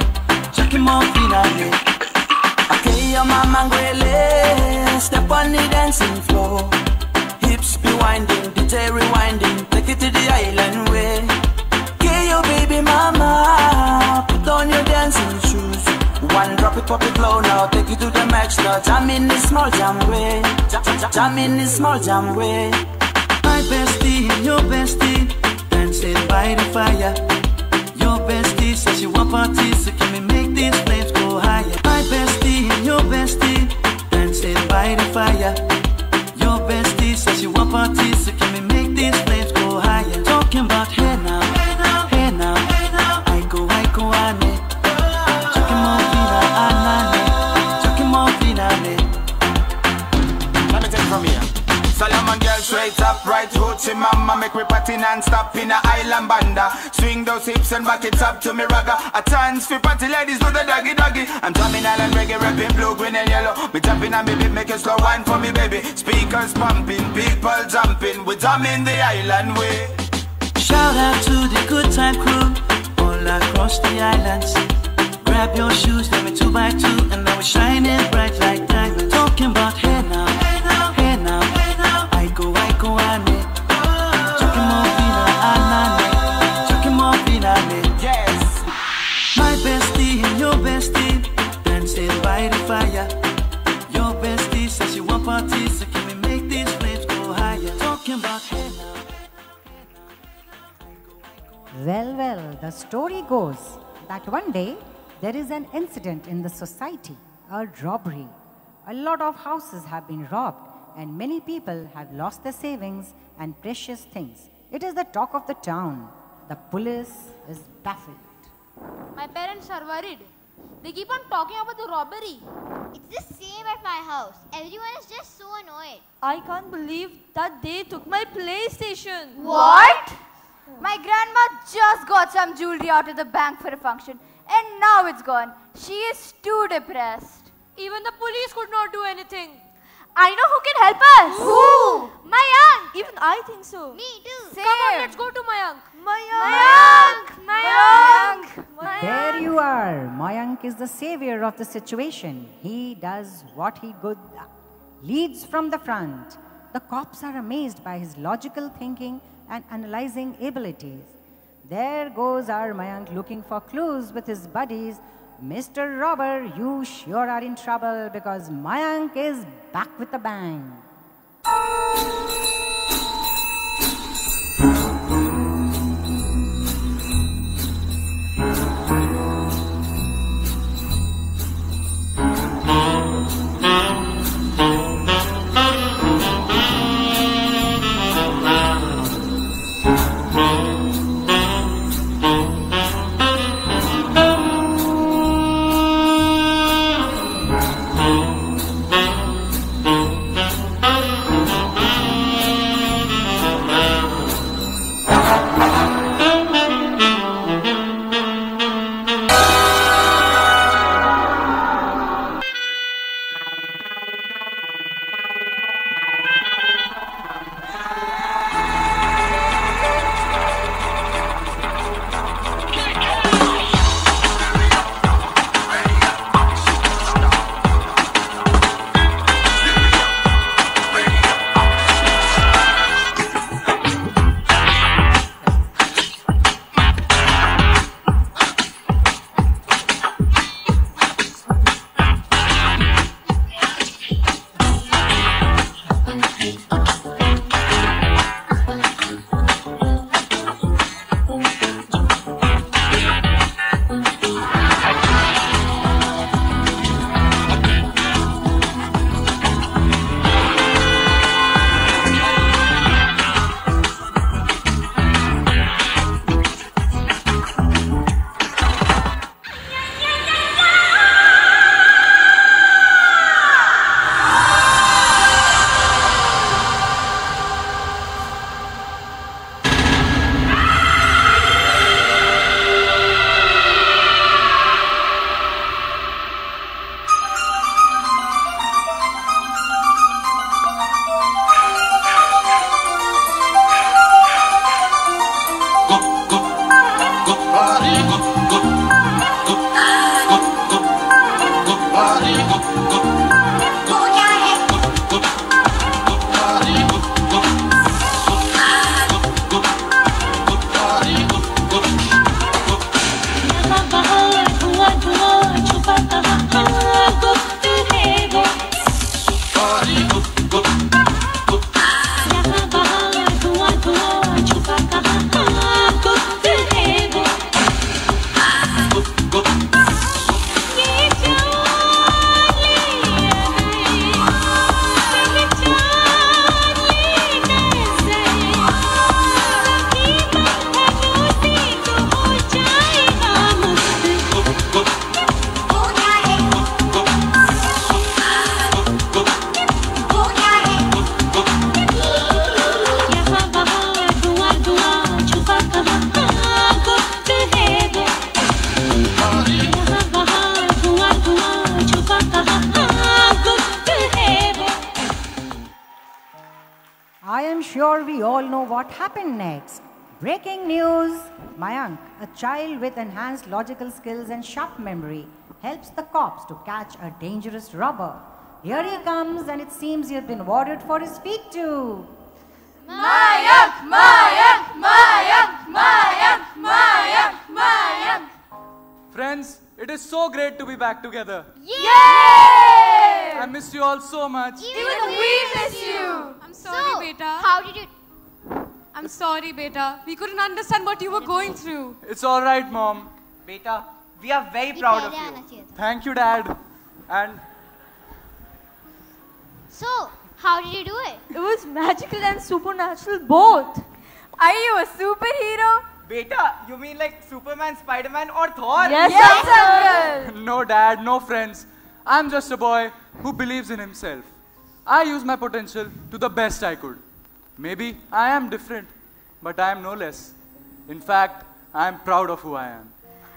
chucking more finale. Okay, your mama ngwele, step on the dancing floor. Hips be winding, DJ rewinding, take it to the island way. Okay, your baby mama, put on your dancing shoes. One drop it, pop it low now, take it to the max now. Jam in this small jam way, jam in this small jam way. My bestie and your bestie, dancing by the fire. Your bestie says she want parties, so can we make these flames go higher? My bestie and your bestie, dancing by the fire. Your bestie says she want parties, so can we make these flames go higher? Talking about hey now, hey now, hey now, hey now. I go, ane. Chucking more finale, chucking more finale. Let me take it from here. Solomon girl straight up, right hoochie mama. Make me party non-stop in a island banda. Swing those hips and back it up to me ragga. A chance for party ladies do the doggy doggy. I'm drumming island reggae, rapping blue, green and yellow. Me jumping and baby, make a slow wine for me baby. Speakers pumping, people jumping. We drumming the island way. Shout out to the good time crew all across the islands. Grab your shoes, let me 2 by 2, and now we're shining bright like diamonds. Talking about hey now, hey now, hey now, hey now. I go, ane. Chucking more finale, chucking more finale. Yes. My bestie and your bestie, dancing by the fire. Your bestie says she want parties, so can we make these flames go higher? Talking about hey now. Well, the story goes that one day there is an incident in the society, a robbery. A lot of houses have been robbed and many people have lost their savings and precious things. It is the talk of the town. The police is baffled. My parents are worried. They keep on talking about the robbery. It's the same at my house. Everyone is just so annoyed. I can't believe that they took my PlayStation. What? My grandma just got some jewelry out of the bank for a function and now it's gone. She is too depressed. Even the police could not do anything. I know who can help us. Who? Mayank. Even I think so. Me too. Same. Come on, let's go to Mayank. Mayank. There you are. Mayank is the savior of the situation. He does what he good, leads from the front. The cops are amazed by his logical thinking and analyzing abilities. There goes our Mayank looking for clues with his buddies. Mr. Robber, you sure are in trouble because Mayank is back with a bang. sure we all know what happened next. Breaking news. Mayank, a child with enhanced logical skills and sharp memory, helps the cops to catch a dangerous robber. Here he comes, and it seems he has been watered for his feet too. Mayank, Mayank, Mayank, Mayank, Mayank, Mayank. Friends, it is so great to be back together. Yay! I miss you all so much. Even we miss you. I'm sorry, beta. How did you... I'm sorry, beta. We couldn't understand what you were going through. It's all right, Mom. Beta, we are very proud of you. Thank you, Dad. And So, how did you do it? It was magical and supernatural both. Are you a superhero? Beta, you mean like Superman, Spider-Man or Thor? Yes, Uncle. no, Dad, no friends. I'm just a boy who believes in himself. I use my potential to the best I could. Maybe I am different, but I am no less. In fact, I am proud of who I am.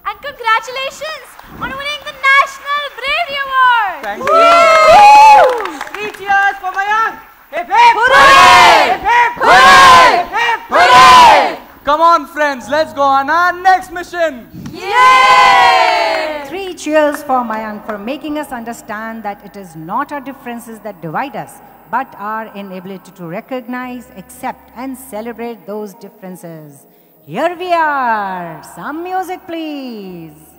And congratulations on winning the National Bravery Award! Thank you! 3 cheers for Mayank! Hip hip! Hooray! Hip hip! Hooray! Hip hip! Hooray! Come on, friends, let's go on our next mission. Yay! 3 cheers for Mayank for making us understand that it is not our differences that divide us, but our inability to recognize, accept, and celebrate those differences. Here we are. Some music, please.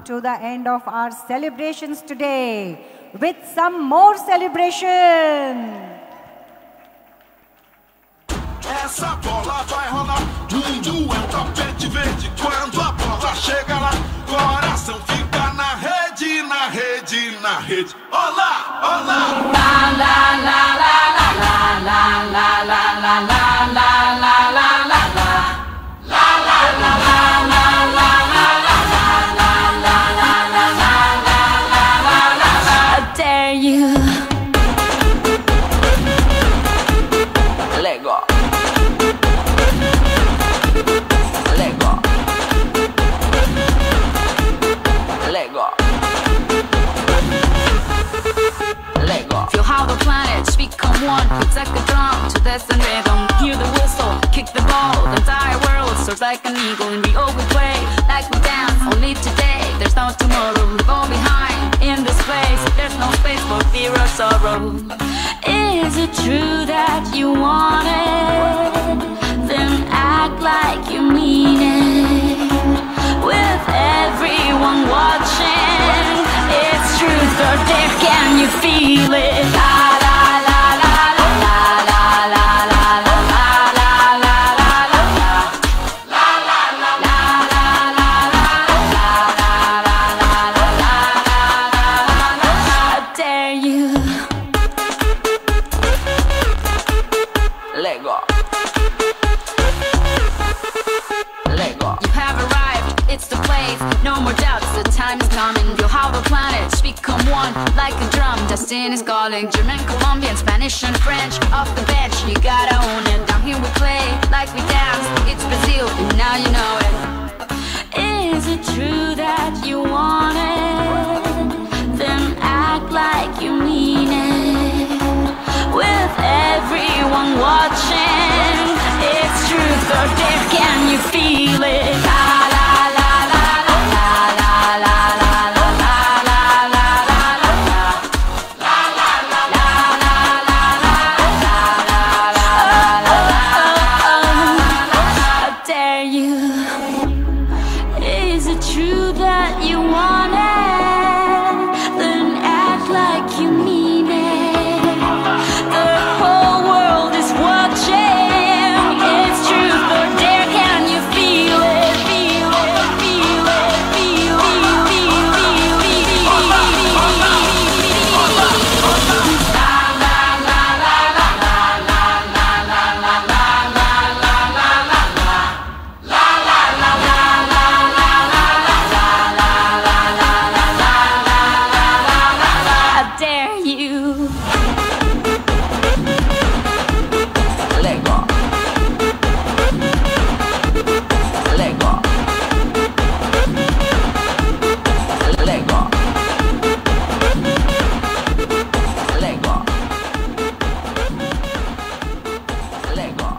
To the end of our celebrations today with some more celebration. Essa bola vai rolar, mundo é um tapete verde. Quando a bola chega lá, coração fica na rede, na rede, na rede. Olá, olá. La la la la la la la la la la la la la la la you. Let go. Let go. on, it's like a drum to dance and rhythm. Hear the whistle, kick the ball, the entire world soars like an eagle. And we all we play, like we dance, only today. There's no tomorrow, we fall behind in this place. There's no space for fear or sorrow. Is it true that you want it? Then act like you mean it. With everyone watching, it's truth or dare, can you feel it? La la la la la la la la la la la la la la. La la la la la la la la la la. I dare you. Let go. Let go. You have arrived, it's the place. No more doubts, the time is coming. You'll have the planets become one like a drum. Destiny's calling. German, Colombian, Spanish and French. Off the bench, you gotta own it. Down here we play like we dance. It's Brazil, and now you know it. Is it true that you want it? Then act like you mean it. With everyone watching, it's truth or dare, can you feel it? La la la la la la la la la la la la la. La la la la la la la la. I dare you. Is it true that you want it? Then act like you mean it. The whole world is watching. It's truth or dare, can you feel it? Feel it, feel it, feel it, feel it. La la la la la la la la la la la la la. La la la la la la la la la. I dare you. Let go. Let go. Let go. Let go. Let go.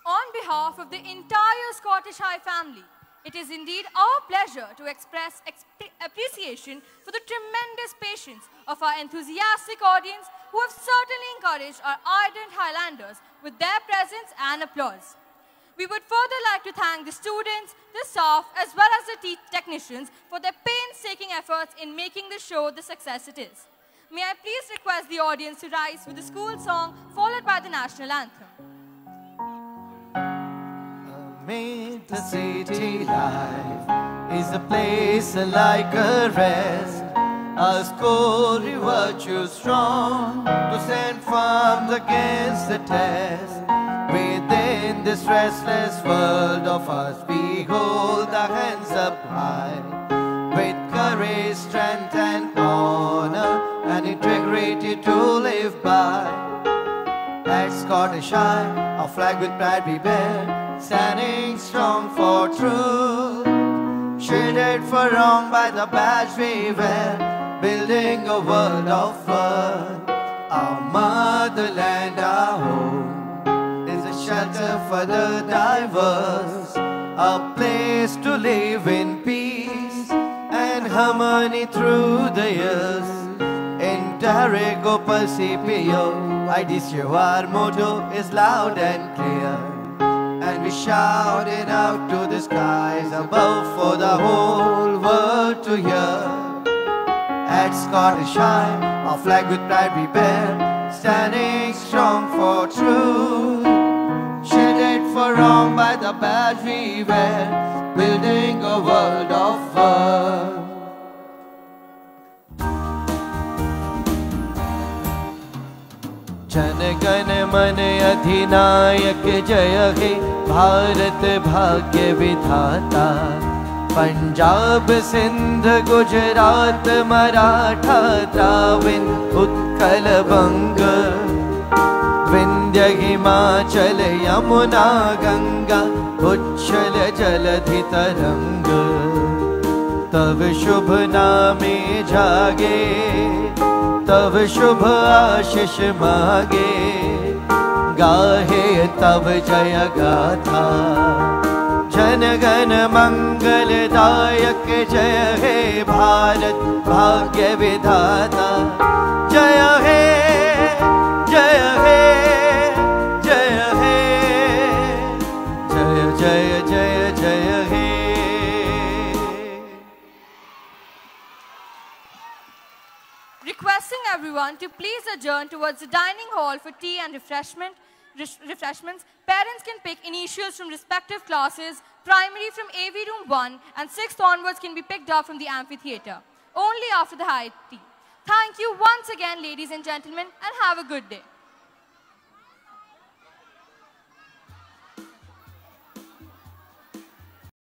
On behalf of the entire Scottish High family, it is indeed our pleasure to express appreciation for the tremendous patience of our enthusiastic audience who have certainly encouraged our ardent Highlanders with their presence and applause. We would further like to thank the students, the staff, as well as the technicians for their painstaking efforts in making the show the success it is. May I please request the audience to rise with the school song followed by the national anthem. Made the city life is a place like a rest. A school virtue strong to stand firm against the test. Within this restless world of us, we hold our hands up high. With courage, strength and honor and integrity to live by. At Scottish High, our flag with pride we bear, standing strong for truth, shielded for wrong by the badge we wear, building a world of fun. Our motherland, our home, is a shelter for the diverse, a place to live in peace and harmony through the years. In Darego Percipio, IDCO, our motto is loud and clear, and we shout it out to the skies above for the whole world to hear. At Scottish High, our flag with pride we bear, standing strong for truth, shielded for wrong by the badge we wear, building a world of fun. Jana Gana Mana अधिनायक जय हे भारत भाग्य विधाता पंजाब सिंध गुजरात मराठा द्राविड़ उत्कल बंग विंध्य हिमाचल यमुना गंगा उच्छल जलधि तरंग तव शुभ नामे जागे तव शुभ आशीष मागे गाहे तव जय गाथा जन गण मंगलदायक जय हे भारत भाग्य विधाता जय हे जय हे जय हे जय जय जय जय हे Requesting everyone to please adjourn towards the dining hall for tea and refreshments. Parents can pick initials from respective classes. Primary from AV room 1 and 6th onwards can be picked up from the amphitheatre. Only after the high tea. Thank you once again, ladies and gentlemen, and have a good day.